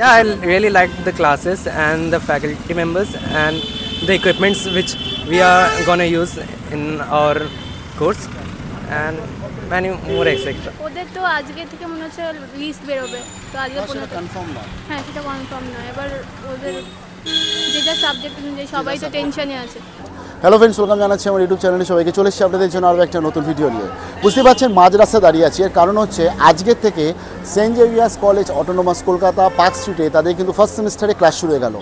Yeah, I really liked the classes and the faculty members and the equipments which we are gonna use in our course and many more etc. ওদের তো আজকে থেকে মনে হচ্ছে list বেরোবে, তো আজকে কনফার্ম না। হ্যাঁ সেটা কনফার্ম নয়, এবার ওদের যেটা সাবজেক্ট অনুযায়ী সবাই তো টেনশনে আছে। হ্যালো ফ্রেন্ডস, ওয়েলকাম জানাচ্ছি আমার ইউটিউব চ্যানেলে সবাইকে। চলে এসেছি আপনাদের জন্য আরও একটা নতুন ভিডিও নিয়ে। বুঝতে পারছেন মাঝ রাস্তায় দাঁড়িয়ে আছি, এর কারণ হচ্ছে আজকের থেকে Saint Xavier's College autonomous Kolkata Park স্ট্রিটে তাদের কিন্তু ফার্স্ট সেমিস্টারে ক্লাস শুরু হয়ে গেল।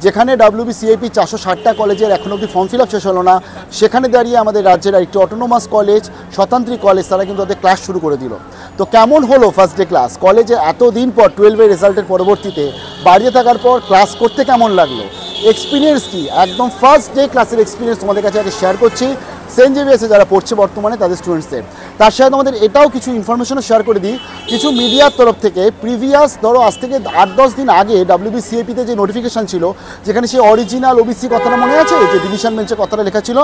যেখানে WBCIP 460টা কলেজের এখনও অবধি ফর্ম ফিল আপ শেষ হলো না, সেখানে দাঁড়িয়ে আমাদের রাজ্যের একটি অটোনোমাস কলেজ স্বতন্ত্রী কলেজ তারা কিন্তু তাদের ক্লাস শুরু করে দিল। তো কেমন হলো ফার্স্ট ডে ক্লাস? কলেজে এতদিন পর 12-এর রেজাল্টের পরবর্তীতে বাড়িতে থাকার পর ক্লাস করতে কেমন লাগলো, এক্সপিরিয়েন্স কি, একদম ফার্স্ট ডে ক্লাসের এক্সপিরিয়েন্স তোমাদের কাছে আগে শেয়ার করছি সেন্ট জেভিয়ার্সে যারা পড়ছে বর্তমানে তাদের স্টুডেন্টসদের। তার সাথে আমাদের এটাও কিছু ইনফরমেশনও শেয়ার করে দিই, কিছু মিডিয়ার তরফ থেকে প্রিভিয়াস ধরো আজ থেকে 8-10 দিন আগে WBCIP-তে যে নোটিফিকেশান ছিল, যেখানে সেই অরিজিনাল ওবিসি কথাটা মনে আছে, যে ডিভিশন বেঞ্চে কথাটা লেখা ছিল,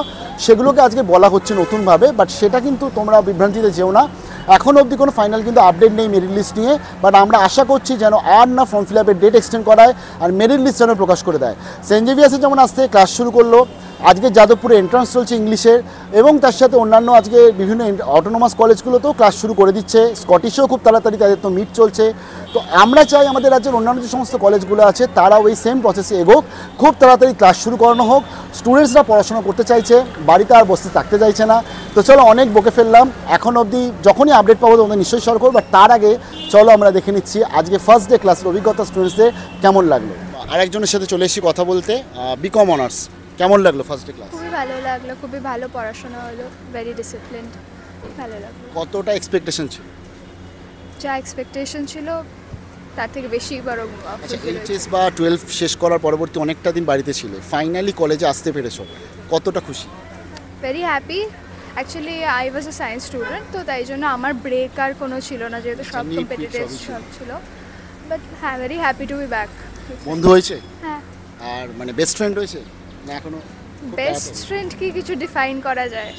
সেগুলোকে আজকে বলা হচ্ছে নতুনভাবে। বাট সেটা কিন্তু তোমরা বিভ্রান্তিতে যেও না, এখনও অবধি কোনো ফাইনাল কিন্তু আপডেট নেই মেরিট লিস্ট নিয়ে। বাট আমরা আশা করছি যেন আর না ফর্ম ফিল আপের ডেট এক্সটেন্ড করায় আর মেরিট লিস্ট যেন প্রকাশ করে দেয়। সেন্ট জেভিয়ার্সে যেমন আজ থেকে ক্লাস শুরু করলো, আজকে যাদবপুরে এন্ট্রান্স চলছে ইংলিশের, এবং তার সাথে অন্যান্য আজকে বিভিন্ন অটোনোমাস কলেজগুলোতেও ক্লাস শুরু করে দিচ্ছে। স্কটিশেও খুব তাড়াতাড়ি তাদের তো মিট চলছে। তো আমরা চাই আমাদের রাজ্যের অন্যান্য যে সমস্ত কলেজগুলো আছে তারাও ওই সেম প্রসেসে এগোক, খুব তাড়াতাড়ি ক্লাস শুরু করানো হোক। স্টুডেন্টসরা পড়াশোনা করতে চাইছে, বাড়িতে আর বসে থাকতে চাইছে না। তো চলো, অনেক বকে ফেললাম, এখন অবধি যখনই আপডেট পাবো তোমাদের নিশ্চয়ই শেয়ার করবো। বাট তার আগে চলো আমরা দেখে নিচ্ছি আজকে ফার্স্ট ডে ক্লাসের অভিজ্ঞতা স্টুডেন্টসদের কেমন লাগলো। আরেকজনের সাথে চলে এসেছি কথা বলতে, বিকম অনার্স, কেমন লাগলো ফার্স্ট ডে ক্লাস? খুবই ভালো লাগলো, খুবই ভালো পড়াশোনা হলো, ভেরি ডিসিপ্লিনড, ভালো লাগলো। কতটা এক্সপেকটেশন ছিল? যা এক্সপেকটেশন ছিল তার থেকে বেশি বরং। আচ্ছা, এইচএস বা 12 শেষ করার পরবর্তী অনেকটা দিন বাড়িতে ছিল, ফাইনালি কলেজে আসতে পেরেছো, কতটা খুশি? Very happy. Actually I was a science student, তো তাই জন্য আমার ব্রেক আর কোনো ছিল না, যেহেতু সব কম্পিটিটিভ সব ছিল। বাট হ্যাঁ, very happy to be back. বন্ধু হয়েছে? হ্যাঁ। আর মানে বেস্ট ফ্রেন্ড হয়েছে না এখনো? বেস্ট ফ্রেন্ড কি কিছু ডিফাইন করা যায়?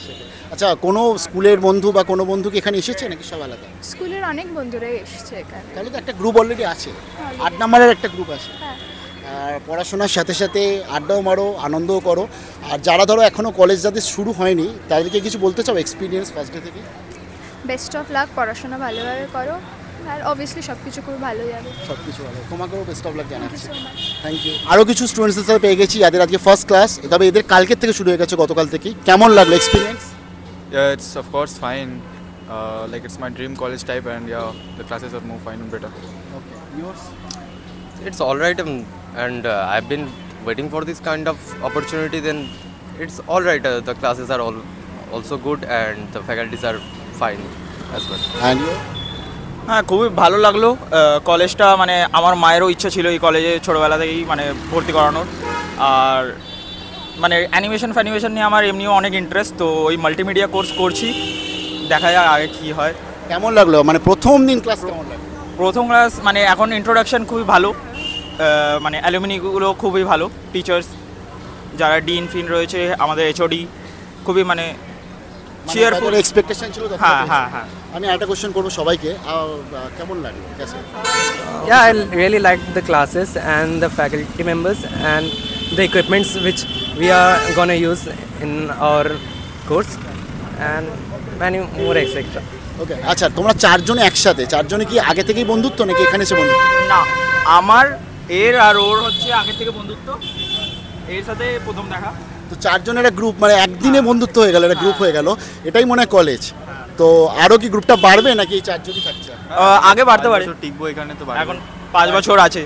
আচ্ছা, কোনো স্কুলের বন্ধু বা কোনো বন্ধু কি এখানে এসেছে নাকি সব আলাদা? স্কুলের অনেক বন্ধুরাই এসেছে এখানে। তাহলে তো একটা গ্রুপ অলরেডি আছে, 8 নম্বরের একটা গ্রুপ আছে। হ্যাঁ। আর পড়াশোনার সাথে সাথে আড্ডাও মারো, আনন্দও করো। আর যারা ধরো এখনও কলেজ যাদের শুরু হয়নি তাদেরকে কিছু বলতে চাও এক্সপিরিয়েন্স ফার্স্ট ডে থেকে? বেস্ট অফ লাক, পড়াশোনা ভালোভাবে করো, আর অবভিয়াসলি সব কিছু খুব ভালো যাবে। সব কিছু ভালো, তোমাকেও বেস্ট অফ লাক জানাচ্ছি। Thank you. আরও কিছু স্টুডেন্টসদের সাথে পেয়ে গেছি যাদের আজকে ফার্স্ট ক্লাস, তবে এদের কালকের থেকে শুরু হয়ে গেছে, গতকাল থেকেই। কেমন লাগলো experience? Yeah, it's of course fine. Like it's my dream college type, and yeah, the classes are more fine and better. Okay, yours? It's all right, and I've been waiting for this kind of opportunity. Then it's all right. The classes are also good and the faculties are fine as well. And you? হ্যাঁ, খুবই ভালো লাগলো। কলেজটা মানে আমার মায়েরও ইচ্ছা ছিল এই কলেজে ছোটোবেলা থেকেই মানে ভর্তি করানোর। আর মানে অ্যানিমেশন নিয়ে আমার এমনিও অনেক ইন্টারেস্ট, তো ওই মাল্টিমিডিয়া কোর্স করছি, দেখা যাক আগে কী হয়। কেমন লাগলো মানে প্রথম দিন ক্লাস কেমন লাগলো? প্রথম ক্লাস মানে এখন ইন্ট্রোডাকশান খুবই ভালো, মানে অ্যালুমিনিগুলো খুবই ভালো, টিচার্স যারা ডিন ফিন রয়েছে, আমাদের HOD খুবই মানে চিয়ারফুল। এক্সপেকটেশন ছিল? হ্যাঁ হ্যাঁ হ্যাঁ। আমি একটা কোশ্চেন করবো সবাইকে, কেমন লাগলো? Yeah, I really liked the classes and the faculty members and the equipments which we are gonna use in our course and many more etc. ওকে, আচ্ছা, তোমরা চারজনে একসাথে, চারজনে কি আগে থেকেই বন্ধুত্ব নাকি এখানে এসে বন্ধুত্ব? না, আমার এর আর ওর হচ্ছে আগে থেকে বন্ধুত্ব, এর সাথে প্রথম দেখা। তো চারজনের একটা গ্রুপ, মানে একদিনে বন্ধুত্ব হয়ে গেল, একটা গ্রুপ হয়ে গেল, এটাই মনে হয় কলেজ। তো আরও কি গ্রুপটা বাড়বে নাকি এই চারজনই থাকছে? আগে বাড়তে পারে, টিকবো এখানে তো এখন 5 বছর আছে।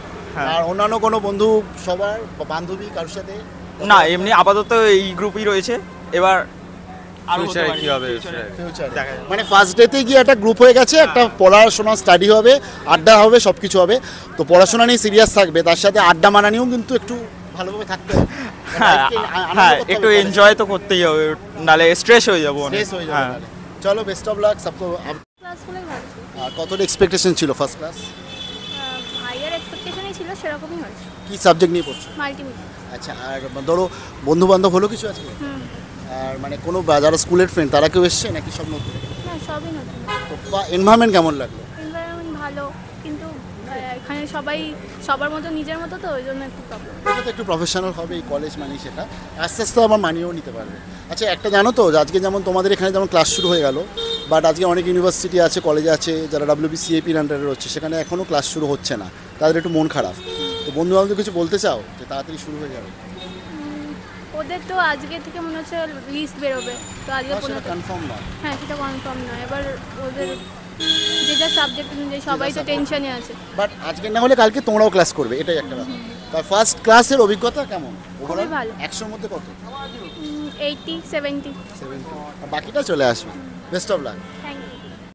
আর অন্যান্য কোনো বন্ধু সবার বান্ধবী কারোর সাথে? না, এমনি আপাতত এই গ্রুপই রয়েছে, এবার ফিউচারে কি হবে মানে ফার্স্ট ডেতে গিয়ে একটা গ্রুপ হয়ে গেছে, একটা পড়াশোনা স্টাডি হবে, আড্ডা হবে, সব কিছু হবে। তো পড়াশোনা নিয়ে সিরিয়াস থাকবে, তার সাথে আড্ডা মানা নিয়েও কিন্তু একটু ভালোভাবে থাকতে হবে। হ্যাঁ, একটু এনজয় তো করতেই হবে, নাহলে স্ট্রেস হয়ে যাবো অনেক। হ্যাঁ, চলো, বেস্ট অফ লাক সবকো। ক্লাসগুলোই ভালো ছিল। কতটা এক্সপেকটেশন ছিল ফার্স্ট ক্লাস? হাইয়ার এক্সপেকটেশনই ছিল, সেরকমই হয়েছে। কি সাবজেক্ট নিয়ে পড়ছো? মাল্টিমিডিয়া। আচ্ছা, আর ধরো বন্ধু বান্ধব হলো কিছু আছে? আর মানে কোনো যারা স্কুলের ফ্রেন্ড তারা কেউ এসছে নাকি সব নতুন? না, সবই নতুন। তো এনভায়রনমেন্ট কেমন লাগলো? এনভায়রনমেন্ট ভালো, কিন্তু এখানে সবাই সবার মতো নিজের মতো, তো ওই জন্য একটু প্রবলেম। এটা তো একটু প্রফেশনাল হবে এই কলেজ মানে, সেটা আস্তে আস্তে আবার মানিয়েও নিতে পারবে। আচ্ছা একটা জানো তো, আজকে যেমন তোমাদের এখানে যেমন ক্লাস শুরু হয়ে গেল, বাট আজকে অনেক ইউনিভার্সিটি আছে, কলেজ আছে যারা WBCAPর আন্ডারে রয়েছে, সেখানে এখনও ক্লাস শুরু হচ্ছে না, তাদের একটু মন খারাপ। তো বন্ধু বান্ধব কিছু বলতে চাও যে তাড়াতাড়ি শুরু হয়ে যাবে? ওদের তো আজকে থেকে মনে হচ্ছে লিস্ট বেরোবে, তো আজকে সেটা কনফার্ম না। হ্যাঁ সেটা কনফার্ম নয়, এবার ওদের যেটা সাবজেক্ট অনুযায়ী সবাই তো টেনশনে আছে। বাট আজকে না হলে কালকে তোমরাও ক্লাস করবে, এটাই একটা ব্যাপার। তার ফার্স্ট ক্লাসের অভিজ্ঞতা কেমন? খুবই ভালো। 100-র মধ্যে কত? 80-70। 70। আর বাকিটা চলে আসবে। Best of lakh. থ্যাংক